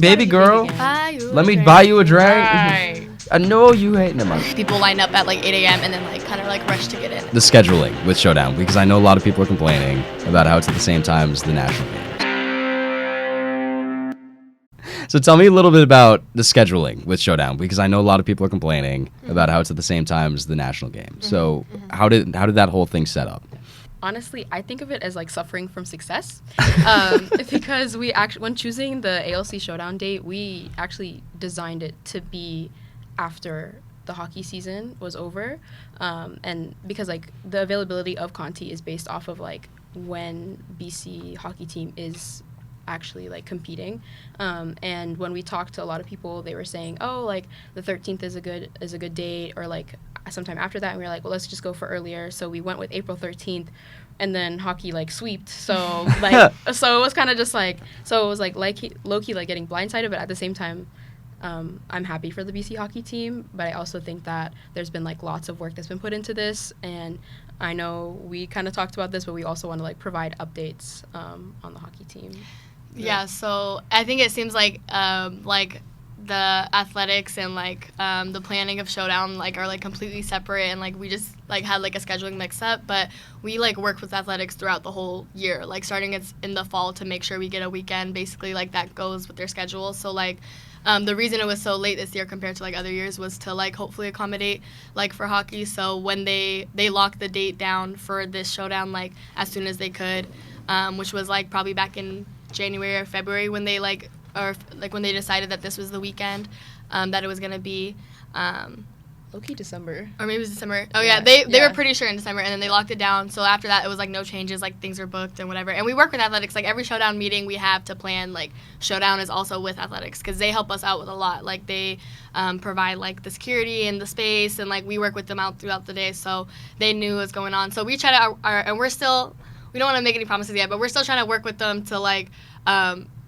Baby girl, let me buy you a drink. Right. I know you hate them. People line up at like 8 a.m. and then like kind of like rush to get in. The scheduling with Showdown, because I know a lot of people are complaining about how it's at the same time as the national games. So tell me a little bit about the scheduling with Showdown, because I know a lot of people are complaining about how it's at the same time as the national games. So how did that whole thing set up? Honestly, I think of it as like suffering from success, because we actually, when choosing the ALC Showdown date, we actually designed it to be after the hockey season was over, and because like the availability of Conte is based off of like when BC hockey team is actually like competing, and when we talked to a lot of people, they were saying, oh, like the 13th is a good date, or like sometime after that, and we were like, well, let's just go for earlier. So we went with April 13th, and then hockey like sweeped. So like so it was kind of just like, so it was like low-key like getting blindsided, but at the same time, I'm happy for the BC hockey team, but I also think that there's been like lots of work that's been put into this, and I know we kind of talked about this, but we also want to like provide updates on the hockey team. Yeah, so I think it seems like the athletics and like the planning of Showdown like are like completely separate, and like we just like had like a scheduling mix up, but we like work with athletics throughout the whole year, like starting it's in the fall to make sure we get a weekend basically like that goes with their schedule. So like the reason it was so late this year compared to like other years was to like hopefully accommodate like for hockey. So when they locked the date down for this Showdown like as soon as they could, which was like probably back in January or February when they like, or like when they decided that this was the weekend that it was going to be. Low-key December. Or maybe it was December. Oh, yeah. They were pretty sure in December, and then they locked it down. So after that, it was, like, no changes. Like, things are booked and whatever. And we work with athletics. Like, every Showdown meeting we have to plan, like, Showdown is also with athletics because they help us out with a lot. Like, they provide, like, the security and the space, and, like, we work with them out throughout the day. So they knew what was going on. So we try to, and we're still, we don't want to make any promises yet, but we're still trying to work with them to, like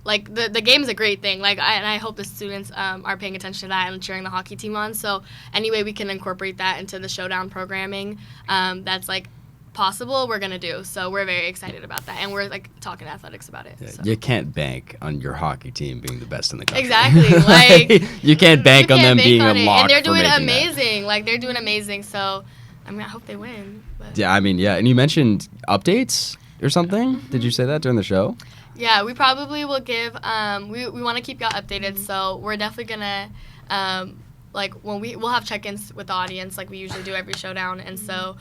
the game is a great thing. Like, and I hope the students are paying attention to that and cheering the hockey team on. So any way we can incorporate that into the Showdown programming that's, like, possible, we're going to do. So we're very excited about that. And we're, like, talking to athletics about it. Yeah, so. You can't bank on your hockey team being the best in the country. Exactly. Like, you can't bank on them being a lock. And they're doing amazing. That. Like, they're doing amazing. So, I mean, I hope they win. But. Yeah, I mean, yeah. And you mentioned updates or something. Mm-hmm. Did you say that during the show? Yeah, we probably will give, we want to keep y'all updated, so we're definitely going to, like, when we'll have check-ins with the audience like we usually do every Showdown, and so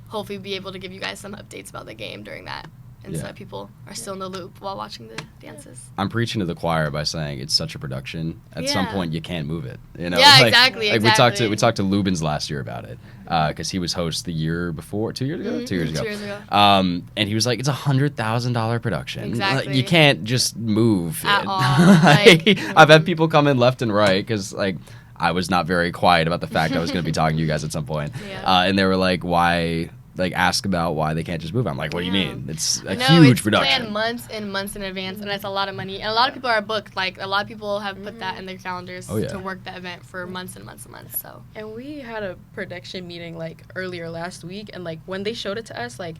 hopefully be able to give you guys some updates about the game during that, and so that people are still in the loop while watching the dances. I'm preaching to the choir by saying it's such a production. At some point, you can't move it. You know? Yeah, like, exactly. Like we talked to Lubin's last year about it because he was host the year before, 2 years ago. Mm-hmm. 2 years ago. 2 years ago. And he was like, it's $100,000 production. Exactly. Like, you can't just move at it. all. Like, I've had people come in left and right because like I was not very quiet about the fact I was going to be talking to you guys at some point, and they were like, why? Like, ask about why they can't just move. I'm like, what do you mean? It's a huge production. It's planned months and months in advance, and it's a lot of money. And a lot of people are booked. Like, a lot of people have put that in their calendars to work the event for months and months and months. So. And we had a production meeting, like, earlier last week, and, like, when they showed it to us, like,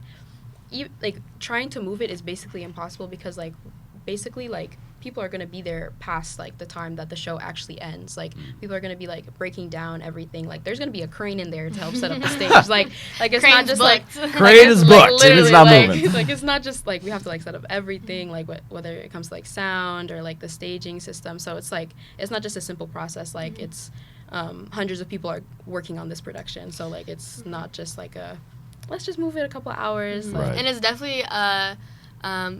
trying to move it is basically impossible because, like, basically, like, people are going to be there past, like, the time that the show actually ends. Like, people are going to be, like, breaking down everything. Like, there's going to be a crane in there to help set up the stage. Like it's Crane's not just, booked. like... Crane is booked, and it's not moving. Like, it's not just, like, we have to, like, set up everything, like, whether it comes to, like, sound or, like, the staging system. So it's, like, it's not just a simple process. Like, it's hundreds of people are working on this production. So, like, it's not just, like, let's just move it a couple hours. Right. And it's definitely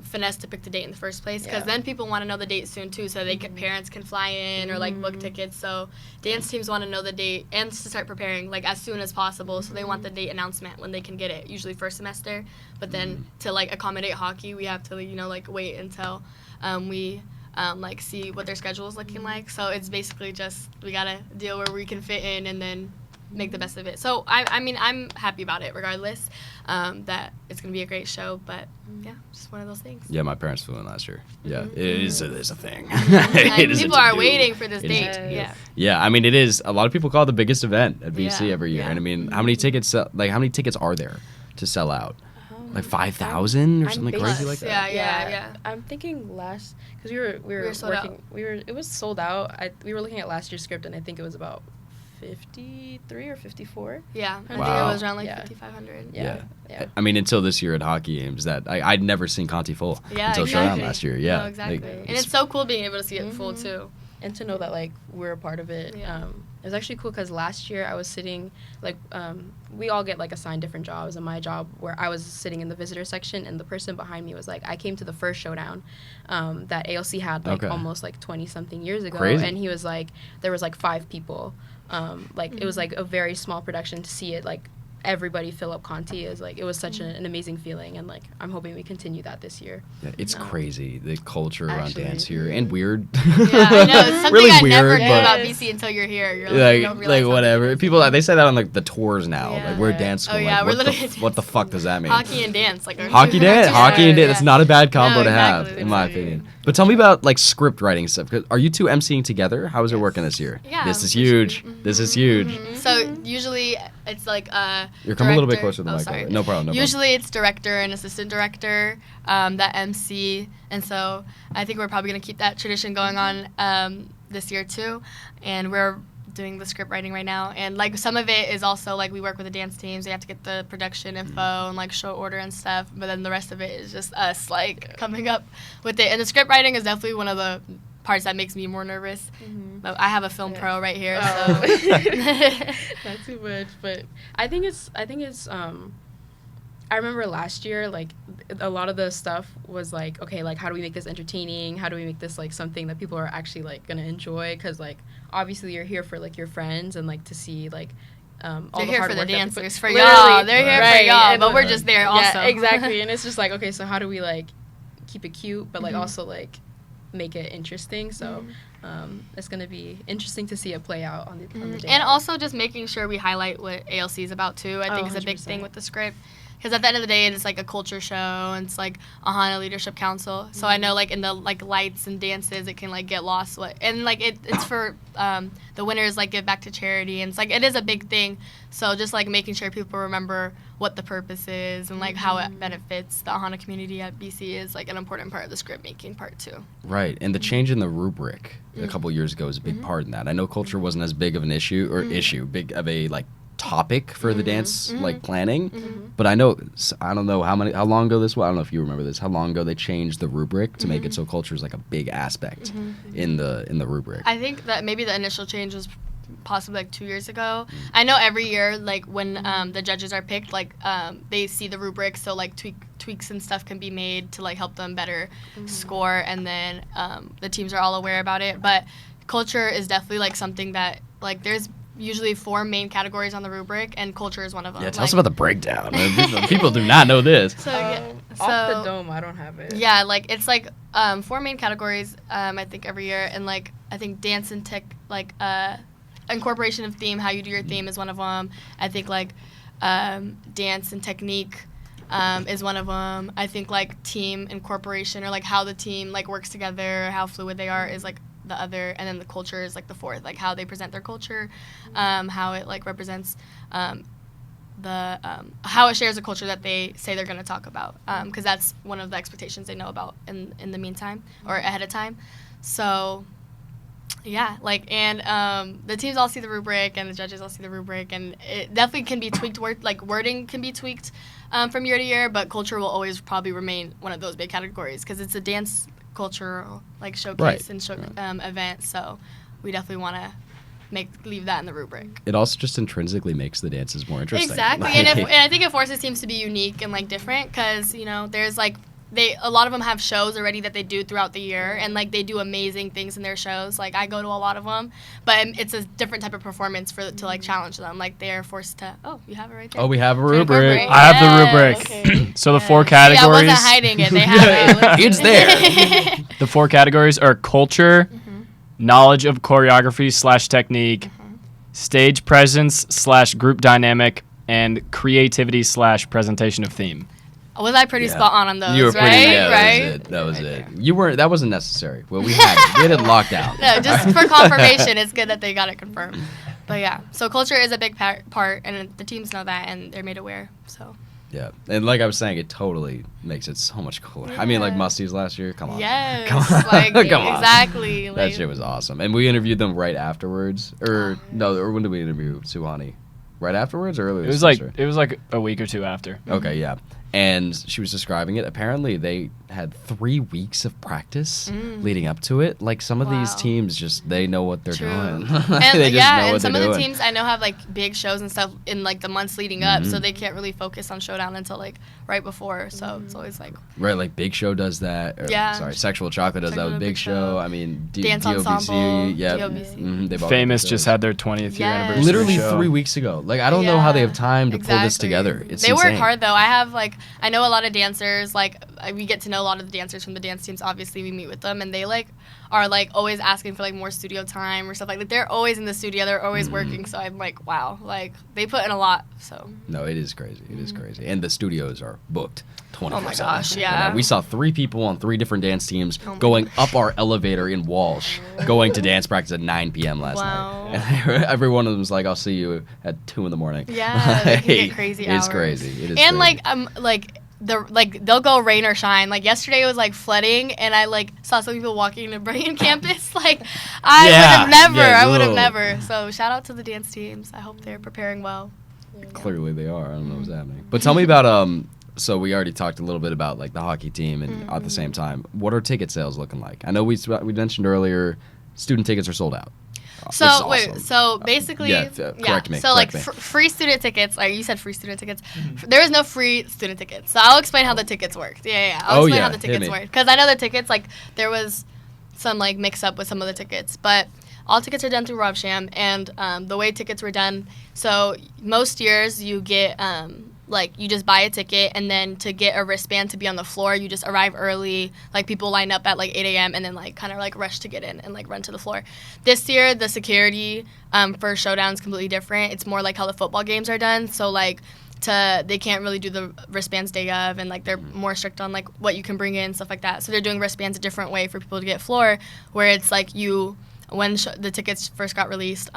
finesse to pick the date in the first place because then people want to know the date soon too, so parents can fly in or like book tickets. So dance teams want to know the date and to start preparing like as soon as possible. So they want the date announcement when they can get it, usually first semester. But then to like accommodate hockey, we have to like wait until we like see what their schedule is looking like. So it's basically just we gotta deal where we can fit in and then make the best of it. So I mean I'm happy about it regardless, that it's gonna be a great show, but yeah, just one of those things. Yeah, my parents flew in last year. Yeah, it is a thing. People are waiting for this date. Yeah, I mean it is. A lot of people call it the biggest event at BC every year, and I mean how many tickets are there to sell out? Like 5,000 or I'm something based- crazy like that? Yeah. I'm thinking because we were sold working. out. It was sold out. We were looking at last year's script, and I think it was about 53 or 54. Yeah, I think it Wow. was around like Yeah. 5,500. Yeah. I mean, until this year at Hockey Games, that I'd never seen Conte full Yeah, until exactly. Showdown last year. Yeah, No, exactly. Like, And it's so cool being able to see it full too. And to know that like we're a part of it. Yeah. It was actually cool because last year I was sitting like we all get like assigned different jobs, and my job where I was sitting in the visitor section, and the person behind me was like, I came to the first Showdown that ALC had like almost like 20 something years ago. Crazy. And he was like, there was like 5 people. It was like a very small production. To see it like everybody fill up Conte is like, it was such an amazing feeling, and like I'm hoping we continue that this year. yeah, it's crazy, the culture Actually, around dance here, and weird. Yeah, I know. It's something Really I never weird, knew but- about BC until you're here. You're like, you don't realize how whatever. big it is. People they say that on like the tours now. Yeah. Like we're Yeah. dance school. Oh, yeah, like, we're what, literally what the fuck does that mean? Hockey and dance, like our Hockey two dance, together, hockey and dance. yeah. It's not a bad combo No, to have, exactly, in my exactly. opinion. But tell me about like script writing stuff. 'Cause are you two emceeing together? How is it working this year? Yeah, This is we should huge. be. This is huge. So usually it's like You're coming a little bit director- closer to the oh, mic. sorry. No problem. No Usually it's director and assistant director that MC, and so I think we're probably gonna keep that tradition going on this year too. And we're doing the script writing right now, and like some of it is also like we work with the dance teams. They have to get the production info and like show order and stuff. But then the rest of it is just us like coming up with it. And the script writing is definitely one of the parts that makes me more nervous. But I have a film pro right here, so Not too much, but I think it's I remember last year, like, a lot of the stuff was like, okay, like, how do we make this entertaining? How do we make this, like, something that people are actually, like, going to enjoy? Because, like, obviously you're here for, like, your friends and, like, to see, like, all they're the here hard for the work that they dancers, put- for Literally, y'all. They're here for right, y'all, and but we're just there also. Yeah, exactly. And it's just like, okay, so how do we, like, keep it cute, but, like, also, like, make it interesting? So it's going to be interesting to see it play out on the day. And also just making sure we highlight what ALC is about too. I think is a big 100%. thing with the script. Because at the end of the day, it's like a culture show, and it's like Ahana Leadership Council. So I know like in the like lights and dances, it can like get lost. And like it's for the winners like give back to charity, and it's like it is a big thing. So just like making sure people remember what the purpose is and like how it benefits the Ahana community at BC is like an important part of the script making part too. Right, and the change in the rubric a couple years ago is a big part in that. I know culture wasn't as big of an issue big of a like topic for the dance like planning, but I don't know how long ago this was. I don't know if you remember this. How long ago they changed the rubric to make it so culture is like a big aspect in the rubric. I think that maybe the initial change was possibly like 2 years ago. I know every year, like when the judges are picked, like they see the rubric, so like tweaks and stuff can be made to like help them better score, and then the teams are all aware about it. But culture is definitely like something that like there's usually 4 main categories on the rubric, and culture is one of them. Yeah, tell us about the breakdown. people do not know this. So, Off the dome, I don't have it. Yeah, like it's like 4 main categories. I think every year, and like I think dance and tech, like incorporation of theme, how you do your theme is one of them. I think like dance and technique is one of them. I think like team incorporation, or like how the team like works together, how fluid they are, is like the other. And then the culture is like the 4th, like how they present their culture, how it like represents how it shares a culture that they say they're going to talk about, because that's one of the expectations they know about in the meantime or ahead of time. So yeah, like, and the teams all see the rubric, and the judges all see the rubric, and it definitely can be tweaked. Wording can be tweaked from year to year, but culture will always probably remain one of those big categories because it's a dance cultural like showcase and event. So we definitely want to leave that in the rubric. It also just intrinsically makes the dances more interesting. Exactly, and I think it forces teams to be unique and like different, because there's like a lot of them have shows already that they do throughout the year, and like they do amazing things in their shows. Like I go to a lot of them, but it's a different type of performance to like challenge them. Like they're forced to. Oh, you have it right there. Oh, we have a To rubric. incorporate. I have the rubric. Okay. So the 4 Yeah, I categories. wasn't hiding it. They have it. It's there. The 4 categories are culture, knowledge of choreography / technique, stage presence / group dynamic, and creativity / presentation of theme. Was I pretty spot on those? You were right? pretty. Yeah, right. That was it. You weren't. That wasn't necessary. Well, we had it locked down. No, just for confirmation, it's good that they got it confirmed. But yeah, so culture is a big part, and the teams know that, and they're made aware. So Yeah, and like I was saying, it totally makes it so much cooler. I mean, like Musty's last year. Come on. Yes. Come on. Like, Come on. exactly. That Like, shit was awesome. And we interviewed them right afterwards. Or when did we interview Suhani? Right afterwards or earlier? It was like a week or two after. Okay, yeah. And she was describing it. Apparently, they had 3 weeks of practice leading up to it. Like, some of these Wow. teams just, they know what they're True. doing. And they just know and what some they're of the doing. teams I know have like big shows and stuff in like the months leading up, so they can't really focus on Showdown until like right before. So it's always like Right, like Big Show does that. Or, Yeah. Sorry, Sexual Chocolate does that Sexual with Big Show. I mean, Dance DOBC, Ensemble, yeah. DOBC. They've all Famous done just shows. had their 20th year Yes. anniversary Literally show. 3 weeks ago. Like, I don't know how they have time to pull this Exactly. together. It's they insane. work hard though. I know a lot of dancers. Like we get to know a lot of the dancers from the dance teams. Obviously, we meet with them, and they like are like always asking for like more studio time or stuff like that. They're always in the studio. They're always working. So I'm like, wow, like they put in a lot. So No, it is crazy. It is crazy. And the studios are booked 24/7. Oh my gosh, You yeah. know, we saw 3 people on 3 different dance teams Oh my going up our elevator in Walsh, going to dance practice at 9 p.m. last Wow. night. And every one of them was like, I'll see you at 2 in the morning. yeah, they can get crazy It's hours. crazy. It is And crazy. they'll go rain or shine. Like yesterday it was like flooding, and I like saw some people walking to Brighton campus. Like I would have ugh. never. So shout out to the dance teams. I hope they're preparing well. Clearly they are. I don't know what's happening. But tell me about so we already talked a little bit about like the hockey team, and at the same time, what are ticket sales looking like? I know we mentioned earlier, student tickets are sold out. Which is So awesome. so basically, correct me, So like correct me. free student tickets. Like you said, free student tickets. There is no free student tickets. So I'll explain how the tickets worked. Yeah. I'll explain how the hit tickets me. worked because I know the tickets. Like there was some like mix up with some of the tickets, but all tickets are done through RobSham, and the way tickets were done. So most years you get like you just buy a ticket, and then to get a wristband to be on the floor, you just arrive early. Like people line up at like 8 a.m. and then like kind of like rush to get in and like run to the floor. This year the security for Showdown is completely different. It's more like how the football games are done. So like they can't really do the wristbands day of, and like they're more strict on like what you can bring in, stuff like that. So they're doing wristbands a different way for people to get floor, where it's like when the tickets first got released.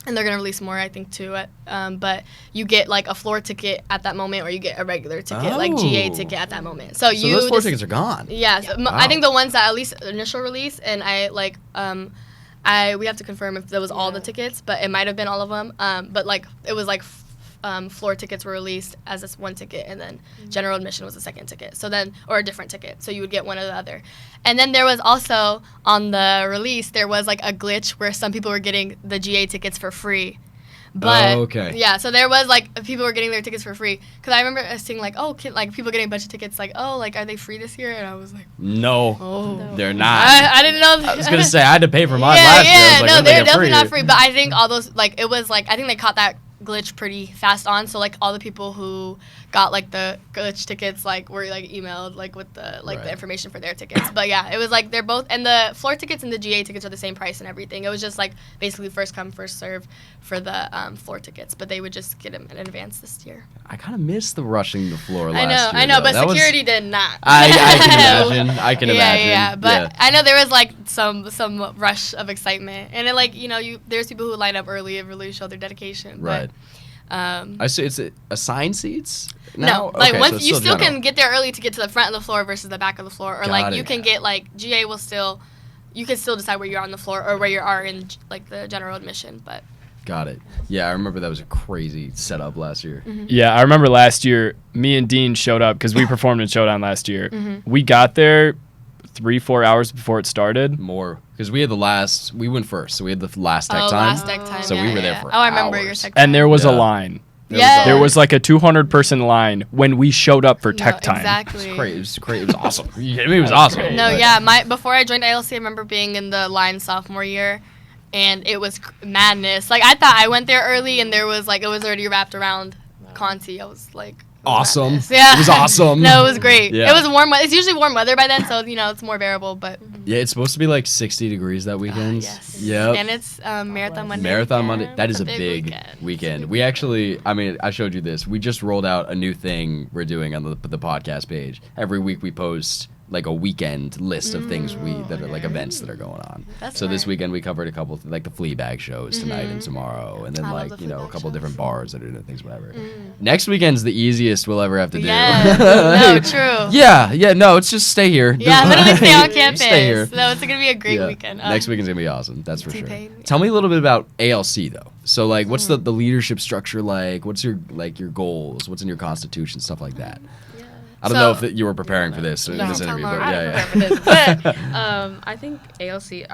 And they're going to release more, I think, too. But you get, like, a floor ticket at that moment, or you get a regular ticket, like GA ticket at that moment. So those floor tickets are gone. Yeah. So I think the ones that at least initial release, and I, like, we have to confirm if that was all the tickets, but it might have been all of them. But, like, it was, like, floor tickets were released as this one ticket, and then general admission was a second ticket. So then, or a different ticket. So you would get one or the other. And then there was also, on the release, there was like a glitch where some people were getting the GA tickets for free. But, okay. Yeah, so there was like, people were getting their tickets for free. Because I remember seeing like, like people getting a bunch of tickets, like, like, are they free this year? And I was like, No, they're not. I didn't know. I was going to say, I had to pay for mine last year. I was like, no, when they they're get definitely free? not free. But I think all those, like, it was like, I think they caught that glitch pretty fast on, so like all the people who got like the glitch tickets like were like emailed like with the the information for their tickets. But yeah, it was like they're both, and the floor tickets and the GA tickets are the same price and everything. It was just like basically first come first serve for the floor tickets, but they would just get them in advance this year. I kind of missed the rushing the floor last year. I know, though. but That security did not. I can imagine. Yeah, but I know there was like some rush of excitement, and it like there's people who line up early and really show their dedication. Right. But, I see. It's assigned seats. No, Now? like Okay, once so it's you still general. can get there early to get to the front of the floor versus the back of the floor, or Got like it. you can get like GA will still, you can still decide where you're on the floor or where you are in like the general admission, but. Got it. Yeah, I remember that was a crazy setup last year. Mm-hmm. Yeah, I remember last year, me and Dean showed up because we performed in Showdown last year. Mm-hmm. We got there 3-4 hours before it started. More because we went first, so we had the last tech time. Last tech time. So we were there for I remember your hours. tech time. And there was a Yeah. line. Yeah. There was like a 200-person line when we showed up for tech time. Exactly. It was great. It was great. It was awesome. You kidding me? It was awesome. No, But- yeah. Before I joined ALC, I remember being in the line sophomore year, and it was madness. Like I thought I went there early, and there was like it was already wrapped around Conte. I was like, it was Awesome. madness. Yeah, It was awesome. No, it was great. Yeah. It was warm. It's usually warm weather by then, so it's more bearable. But Yeah, it's supposed to be like 60 degrees that weekend. yes, Yep. and it's Marathon Monday. Marathon Monday. weekend. That is It's a big weekend. We actually, I showed you this. We just rolled out a new thing we're doing on the podcast page. Every week we post like a weekend list of things that are like events that are going on. That's so this smart. weekend we covered a couple like the flea bag shows tonight and tomorrow, and then I love like the you know flea a bag couple different shows. bars that are doing things whatever. Next weekend's the easiest we'll ever have to do. Yeah. No, true. Yeah, no, it's just stay here. Yeah, literally stay on campus. Stay here. No, it's gonna be a great weekend. Next weekend's gonna be awesome. That's for sure. T-Pain. Tell me a little bit about ALC though. So like, what's the leadership structure like? What's your goals? What's in your constitution? Stuff like that. I don't know if you were preparing for this No. this interview, but I yeah. didn't prepare for this, but I think ALC.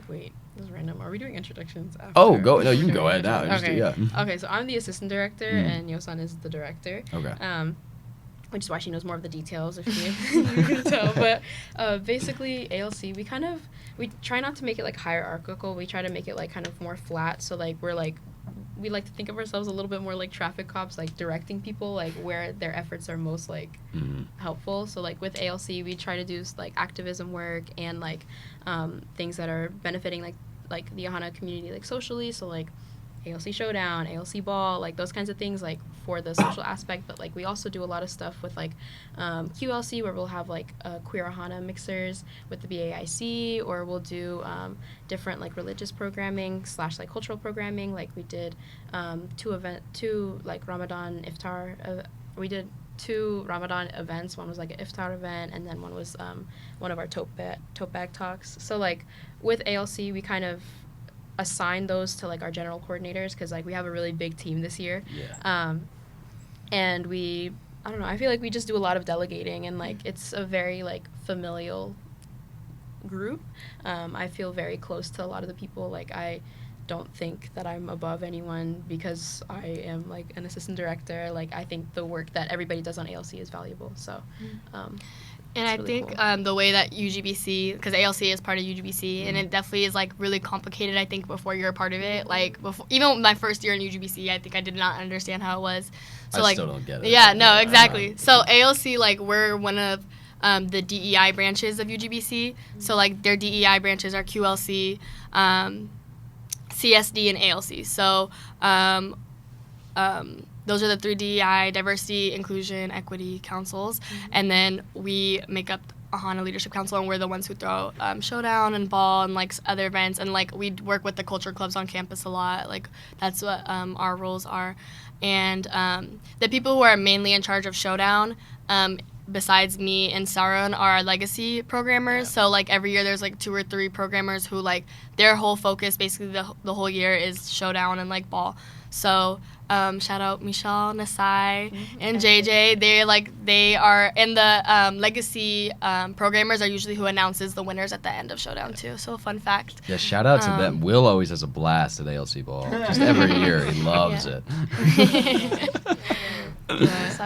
Wait, this is random. Are we doing introductions? After? Oh, go. No, We're you can doing go ahead now. introductions? Just, Okay. yeah. Okay, so I'm the assistant director, and Yosan is the director. Okay. Which is why she knows more of the details, if you can tell. But basically, ALC, we try not to make it like hierarchical. We try to make it like kind of more flat. So like we like to think of ourselves a little bit more like traffic cops, like directing people like where their efforts are most like helpful. So like with ALC, we try to do like activism work and like things that are benefiting like the Ahana community like socially. So like ALC Showdown, ALC Ball, like those kinds of things like for the social aspect. But like we also do a lot of stuff with like QLC, where we'll have like queer Ahana mixers with the BAIC, or we'll do different like religious programming / like cultural programming. Like we did two like Ramadan iftar. We did 2 Ramadan events. One was like an iftar event, and then one was one of our tote bag talks. So like with ALC, we kind of assign those to like our general coordinators, because like we have a really big team this year. And I don't know, I feel like we just do a lot of delegating, and like it's a very like familial group. I feel very close to a lot of the people. Like I don't think that I'm above anyone because I am like an assistant director. Like I think the work that everybody does on ALC is valuable. So and I really think cool. the way that UGBC, because ALC is part of UGBC, and it definitely is like really complicated. I think before you're a part of it, like before, even my first year in UGBC, I think I did not understand how it was. So I like, still don't get it. Yeah, no, exactly. So ALC, like we're one of the DEI branches of UGBC. So like their DEI branches are QLC, CSD, and ALC. So those are the 3 DEI, diversity, inclusion, equity councils. And then we make up Ahana Leadership Council, and we're the ones who throw Showdown and Ball and like other events. And like we work with the culture clubs on campus a lot. Like that's what our roles are. And the people who are mainly in charge of Showdown, besides me and Saron, are our legacy programmers. So like every year there's like 2 or 3 programmers who like their whole focus basically the whole year is Showdown and like Ball. So shout out Michelle, Nasai, and JJ. They are, and the legacy programmers are usually who announces the winners at the end of Showdown too. So fun fact. Yeah, shout out to them. Will always has a blast at ALC Ball. Just every year, he loves it.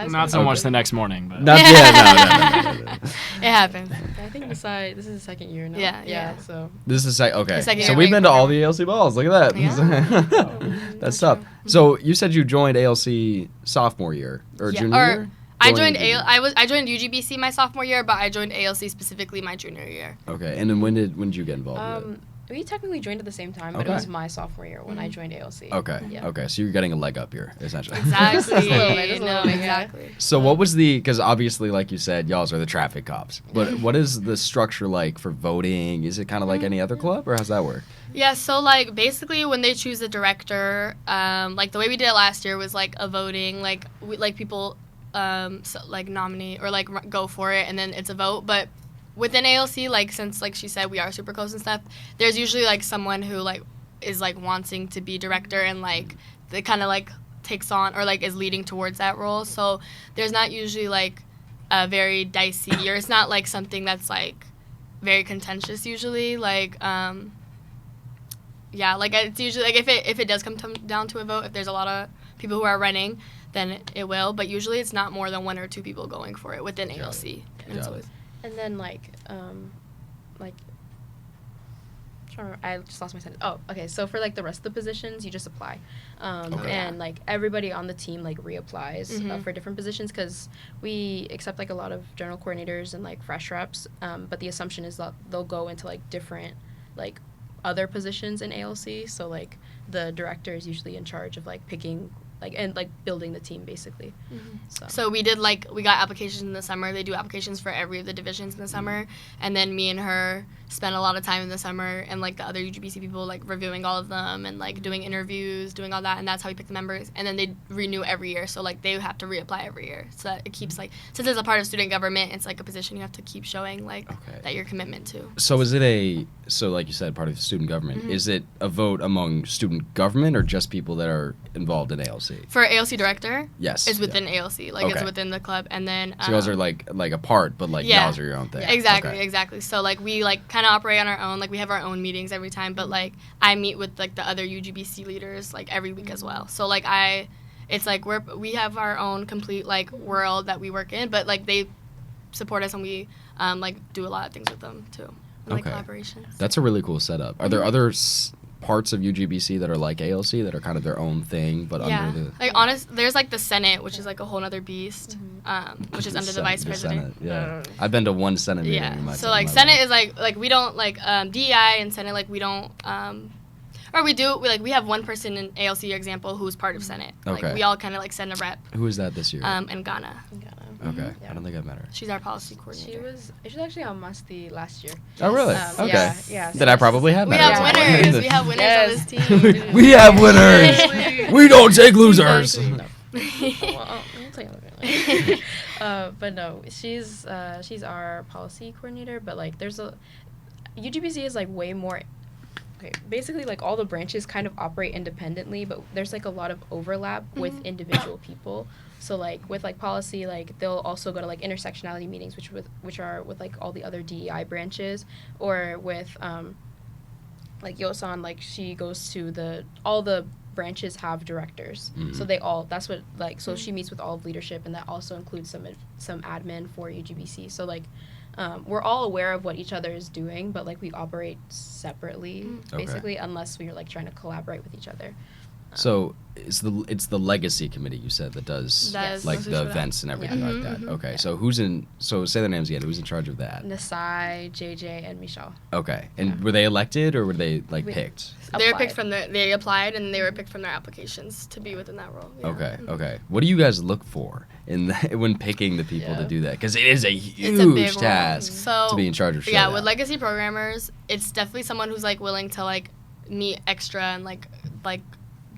Not so much the next morning, but No. It happens. I think this is the second year now. Yeah. So This is okay. The second So year we've been to all program. the ALC balls. Look at that. Yeah. That's tough. So you said you joined ALC sophomore year or junior year? I joined I joined UGBC my sophomore year, but I joined ALC specifically my junior year. Okay, and then when did you get involved with it? We technically joined at the same time, but it was my sophomore year when I joined ALC. Okay, Yeah. okay, so you're getting a leg up here, essentially. Exactly. Just a little bit, just a little bit, yeah. Exactly. So what was because obviously, like you said, y'all are the traffic cops. But what is the structure like for voting? Is it kind of like any other club, or how's that work? Yeah, so like basically when they choose a director, like the way we did it last year was like a voting, like people like nominate or like go for it, and then it's a vote. But within ALC, like since like she said we are super close and stuff, there's usually like someone who like is like wanting to be director and like they kind of like takes on or like is leading towards that role. So there's not usually like a very dicey or it's not like something that's like very contentious usually. Like yeah, like it's usually like if it does come down to a vote, if there's a lot of people who are running, then it will. But usually it's not more than 1 or 2 people going for it within ALC. And then I just lost my sentence. Oh, okay. So for like the rest of the positions, you just apply, and like everybody on the team like reapplies for different positions because we accept like a lot of general coordinators and like fresh reps. But the assumption is that they'll go into like different like other positions in ALC. So like the director is usually in charge of like picking and building the team basically. So we did we got applications in the summer. They do applications for every of the divisions in the summer, and then me and her spent a lot of time in the summer and the other UGBC people reviewing all of them and doing interviews, doing all that, and that's how we pick the members. And then they renew every year, so they have to reapply every year. So that it keeps since it's a part of student government, it's a position you have to keep showing that your commitment to. So is it like you said, part of student government? Is it a vote among student government or just people that are involved in ALC? For ALC director, yes, it's within ALC, it's within the club, and then so you guys are like apart, but y'all are your own thing. Exactly. So we kind of operate on our own. We have our own meetings every time, but I meet with the other UGBC leaders every week as well. So it's we have our own complete world that we work in, but they support us and we do a lot of things with them too. And, collaborations. That's a really cool setup. Are there other parts of UGBC that are like ALC that are kind of their own thing, but under the there's the Senate, which is a whole other beast, which is under the vice president. Senate, yeah. I've been to one Senate meeting. Yeah. In my So time, Senate is we don't DEI and Senate we don't or we do we have one person in ALC example who's part of Senate. Okay. We all kind of send a rep. Who is that this year? In Ghana. Okay. I don't think I've met her. She's our policy coordinator. She was actually on Masti last year. Oh, really? Okay. Yeah. Then I probably have met her. We have winners on this team. We have winners. We don't take losers. But no, she's our policy coordinator. But there's UGBC is way more. Okay, basically all the branches kind of operate independently, but there's a lot of overlap with individual people. So with policy, they'll also go to intersectionality meetings, which are with all the other DEI branches, or with Yosan, she goes to all the branches have directors. So they all so she meets with all of leadership, and that also includes some admin for UGBC. So we're all aware of what each other is doing, but we operate separately basically, unless we're trying to collaborate with each other. So it's the legacy committee you said that does the events and everything like that. Okay, so so say their names again. Who's in charge of that? Nasai, JJ, and Michelle. Okay, and were they elected or were they picked? They were picked they applied and they were picked from their applications to be within that role. Yeah. Okay. What do you guys look for when picking the people to do that? Because it is a huge task to be in charge of Showdown. Yeah, with legacy programmers, it's definitely someone who's willing to meet extra and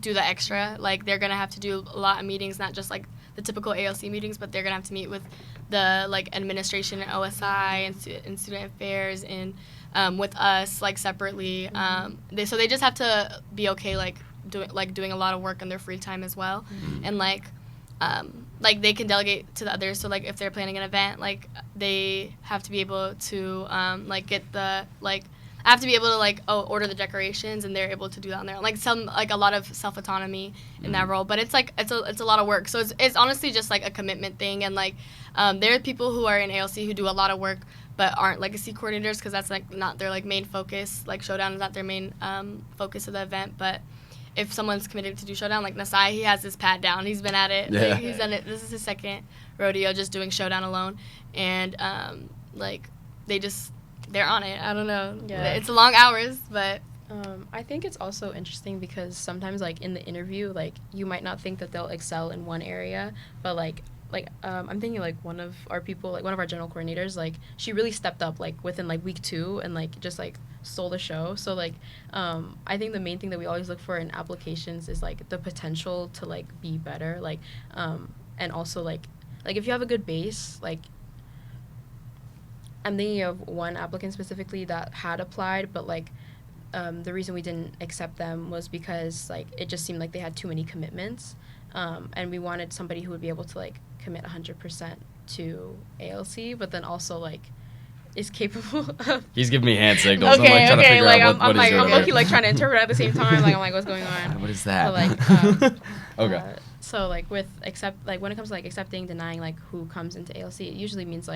do the extra. They're gonna have to do a lot of meetings, not just the typical ALC meetings, but they're gonna have to meet with the administration and OSI and student affairs and with us separately. So they just have to be okay doing a lot of work in their free time as well, and they can delegate to the others. So if they're planning an event, they have to be able to get the I have to be able to order the decorations, and they're able to do that on their own. A lot of self autonomy in that role, but it's it's a lot of work. So it's honestly just a commitment thing, and there are people who are in ALC who do a lot of work but aren't legacy coordinators because that's not their main focus. Showdown is not their main focus of the event, but if someone's committed to do Showdown, Nasai, he has his pat down. He's been at it. Yeah. He's done it. This is his second rodeo just doing Showdown alone, and they're on it. I don't know. Yeah. It's long hours, but I think it's also interesting because sometimes in the interview, you might not think that they'll excel in one area, but I'm thinking one of our people, one of our general coordinators, she really stepped up within week 2 and just stole the show. So I think the main thing that we always look for in applications is the potential to be better, and also if you have a good base, I'm thinking of one applicant specifically that had applied, but the reason we didn't accept them was because it just seemed they had too many commitments, and we wanted somebody who would be able to commit 100% to ALC, but then also is capable of. He's giving me hand signals. Okay, I'm trying to figure out what he's doing. I'm low-key trying to interpret at the same time. I'm what's going on? What is that? But, okay. So with when it comes to accepting, denying who comes into ALC, it usually means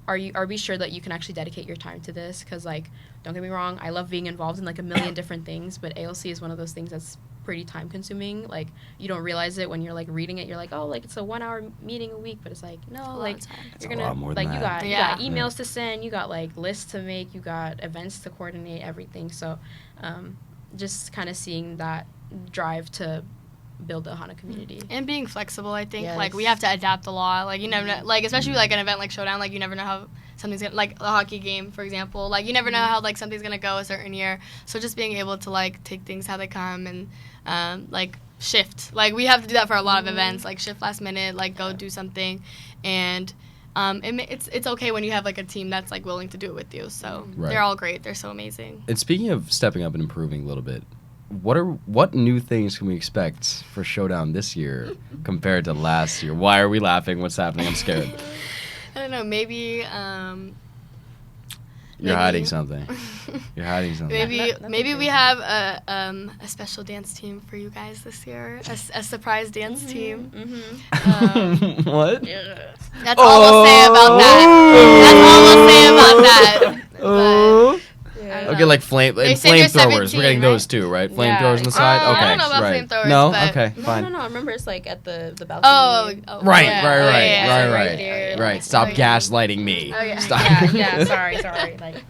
are we sure that you can actually dedicate your time to this? Because don't get me wrong, I love being involved in a million different things, but ALC is one of those things that's pretty time consuming. You don't realize it when you're reading it. You're oh, it's a 1 hour meeting a week, but it's no, you're gonna you got emails to send, you got lists to make, you got events to coordinate, everything. So just kind of seeing that drive to build the Ahana community. And being flexible, I think. Yes. Like, we have to adapt a lot. Like, you never know, like, especially like an event like Showdown, like, you never know how something's gonna, like a hockey game, for example. Like, you never know how, like, something's gonna go a certain year. So just being able to, like, take things how they come and, like, shift. Like, we have to do that for a lot of events. Like, shift last minute, like, go do something. And it's okay when you have, like, a team that's, like, willing to do it with you. So they're all great. They're so amazing. And speaking of stepping up and improving a little bit, what new things can we expect for Showdown this year compared to last year? Why are we laughing? What's happening? I'm scared. I don't know. Maybe. You're hiding something. You're hiding something. Maybe we have a special dance team for you guys this year. A surprise dance team. What? That's all we'll say about that. That's all we'll say about that. Oh. I Okay, like flamethrowers. We're getting those too, right? Flamethrowers on the side. Okay, I don't know about right. flamethrowers. No, but okay, fine. No. Remember, it's like at the balcony. Oh, Right. yeah. Right. Stop gaslighting me. Oh yeah. Stop. Yeah. Sorry. Like.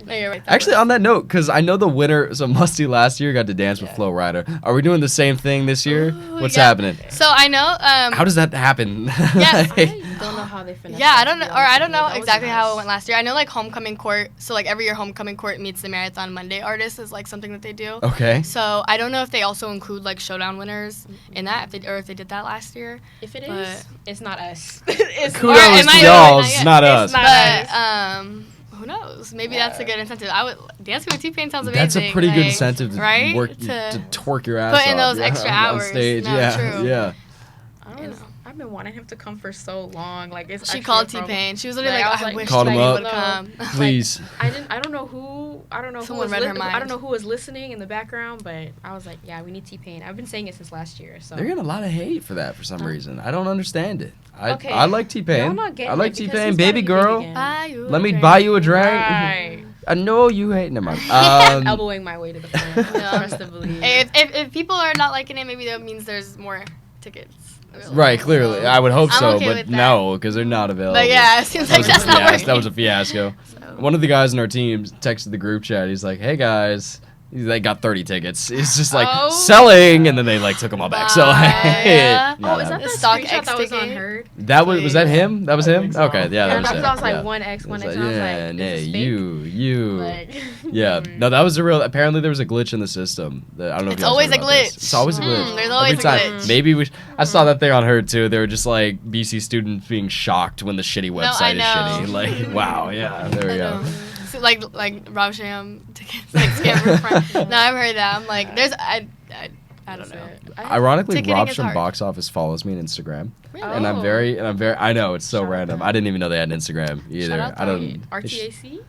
No, you're right. Actually, on that note, because I know the winner, so Musty last year got to dance with Flo Rida. Are we doing the same thing this year? What's happening? So I know. How does that happen? Yes. I don't know how they finished. Yeah, I don't know, or I don't know exactly how it went last year. I know like homecoming court. So like every year, homecoming court meets the Marathon Monday artist is like something that they do. Okay. So I don't know if they also include like Showdown winners in that, if they did that last year. If it But- is, it's not us. Kudos am I to y'all, really it's not us. But who knows? Maybe that's a good incentive. I would dancing with T-Pain sounds amazing. That's a pretty good like, incentive to right? work to twerk your ass put in off, those extra on hours. stage. No, yeah, true. yeah. I've been wanting him to come for so long. Like it's She actually called a problem. T-Pain. She was literally Like, I like, was I like, wish Called him T-Pain up. would come. Please. I don't know who Someone was read her mind. I don't know who was listening in the background, but I was like, yeah, we need T-Pain. I've been saying it since last year. So They're getting a lot of hate for that for some reason. I don't understand it. Okay. I like Y'all T-Pain. not getting I like it because T-Pain. he's Baby gotta be big girl. again. Buy you a Let me drink. buy you a drink. Right. I know you hate. Never mind. Elbowing my way to the front. Trust and believe. If people are not liking it, maybe that means there's more tickets. Right, clearly. I would hope I'm so, okay but with that. no, because they're not available. But yeah, it seems like that's not working. That was a fiasco. So. One of the guys in our team texted the group chat. He's like, "Hey guys, they got 30 tickets." It's just like selling, and then they like took them all back. So Yeah. not Is that happening. the Stock screenshot X that was on ticket? her? That was that him? That was I him? think so. Okay, yeah, that was because him. I was like yeah. 1x, 1x, It's and I was like, like, yeah, is nay, this fake? you. Like, Yeah, no, that was a real. Apparently, there was a glitch in the system. I don't know. It's if you guys always heard a about this. glitch. It's always a glitch. There's always Every a time. glitch. Maybe I saw that thing on her too. They were just like BC students being shocked when the shitty website is know. shitty. Like, wow, yeah, there we go. So, like Rob Sham tickets, like scam front. No, I've heard that. I'm like, there's I don't know. Ironically, Ticketing Rob is from hard. Box Office follows me on Instagram, Really? and I'm very. I know it's so Shout out random. to- I didn't even know they had an Instagram either. Shout out I to don't. RTAC?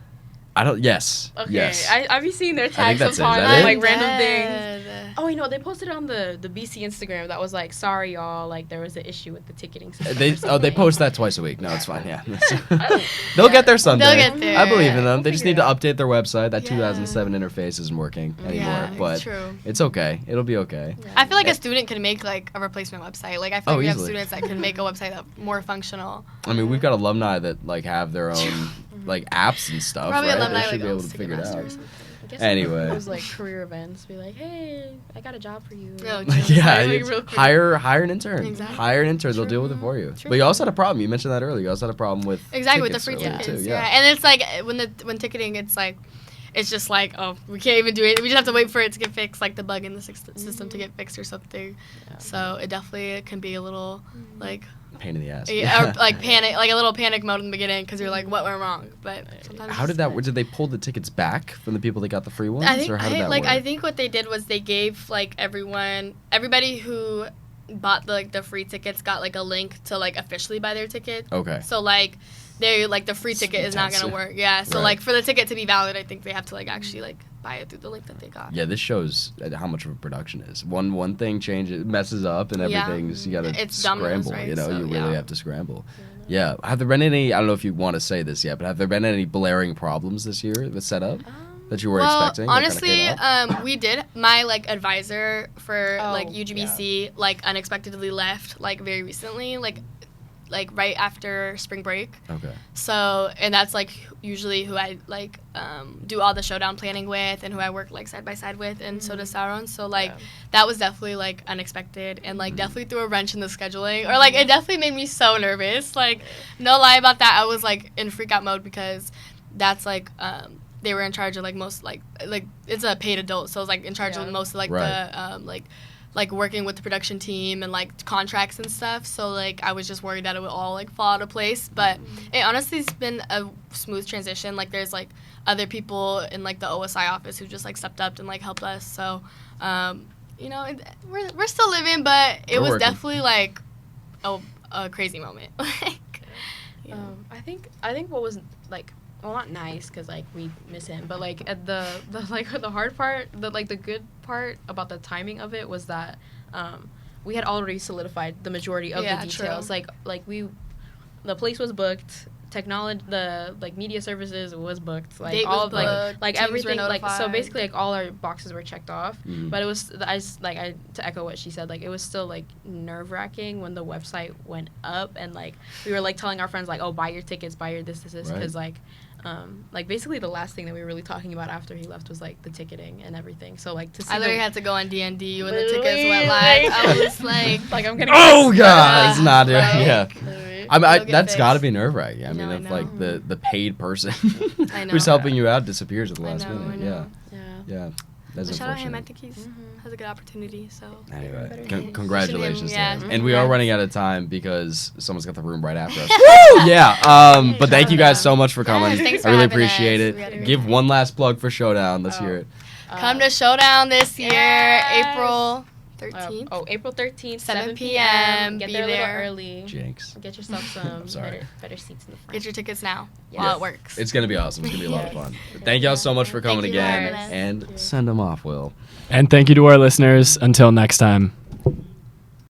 I don't. Yes. Okay, Yes. I've been seeing their think tags that's it. sometimes, Is that it? like random things. Dead. Oh, you know, they posted on the BC Instagram that was like, sorry y'all, like there was an issue with the ticketing system. They post that twice a week. No, it's fine. Yeah. They'll get there someday. They'll get there. I believe in them. We'll They just figure need to it update their website. That Yeah. 2007 interface isn't working anymore, Yeah, but it's true. it's okay. It'll be okay. I feel like a student can make like a replacement website. Like I feel Oh, like we have easily. students that can make a website that's more functional. I mean, we've got alumni that like have their own like apps and stuff. Probably right? alumni They should like be able to Ticketmaster figure it or out. something. I guess Anyway. Those like career events, be like, hey, I got a job for you. No, Yeah, Like, it's- real quick. hire an intern. Exactly. Hire an intern. They'll deal with it for you. True. But you also had a problem. You mentioned that earlier. You also had a problem with Exactly, with the tickets free earlier, tickets. too. Yeah. And it's like when ticketing, it's just like, oh, we can't even do it. We just have to wait for it to get fixed, like the bug in the system to get fixed or something. Yeah. So it definitely can be a little like, Pain in the ass. or, like panic, like a little panic mode in the beginning because you're like, what went wrong? But sometimes How it's did that? just- Did they pull the tickets back from the people that got the free ones, I think or how did that work? I think what they did was they gave like everybody who bought the free tickets got like a link to like officially buy their ticket. Okay. So like they like the free It's ticket is not intense. gonna work. Yeah. So Right. like for the ticket to be valid, I think they have to like actually like buy it through the link that they got. Yeah, this shows how much of a production is. One thing changes, messes up, and Yeah. everything's you gotta It's dominoes, scramble. right? You know, So, you really yeah. have to scramble. Yeah. Have there been any? I don't know if you want to say this yet, but have there been any blaring problems this year with setup that you were expecting? that kinda Honestly, came up? we did. My like advisor for Oh, like UGBC like unexpectedly left like very recently. Like like right after spring break. Okay. So, and that's like usually who I like do all the showdown planning with, and who I work like side by side with, and so does Saron. So like that was definitely like unexpected, and like definitely threw a wrench in the scheduling, or like it definitely made me so nervous. Like no lie about that, I was like in freak out mode because that's like they were in charge of like most like it's a paid adult, so it was like in charge of most of like the like working with the production team and like contracts and stuff. So like I was just worried that it would all like fall out of place, but it honestly has been a smooth transition. Like there's like other people in like the OSI office who just like stepped up and like helped us. So you know, we're still living, but it was definitely like a crazy moment. Like I think what was like, well, not nice because like we miss him, but like at the like the hard part, the good part about the timing of it was that we had already solidified the majority of the details. True. Like the place was booked, technology, the like media services was booked, like date all was of like everything, like so basically like all our boxes were checked off. But it was to echo what she said, like it was still like nerve-wracking when the website went up, and like we were like telling our friends like, oh, buy your tickets, buy your this because like basically the last thing that we were really talking about after he left was like the ticketing and everything. So like to see I literally had to go on D&D when the tickets went live. I was like I'm gonna God, it's not yeah. I mean, that's fixed. got to be nerve-wracking. I mean, I if know. like the paid person I know. who's helping you out disappears at the last I know. minute. Yeah. That's Shout out him. I unfortunate. think he's has a good opportunity. So Anyway, congratulations to him. Yeah. And we are running out of time because someone's got the room right after us. Woo! Yeah. But thank you guys so much for coming. Yes, thanks for I really having appreciate us. We had a it. great Give time. one last plug for Showdown. Let's hear it. Come to Showdown this year, April 13th. April 13th, 7 p.m. Get Be there a little there. early. Jinx. Get yourself some I'm sorry. better seats in the front. Get your tickets now Yeah. while it works. It's going to be awesome. It's going to be a lot of fun. But thank y'all so much for coming Thank you for again. having us. And send them off, Will. And thank you to our listeners. Until next time.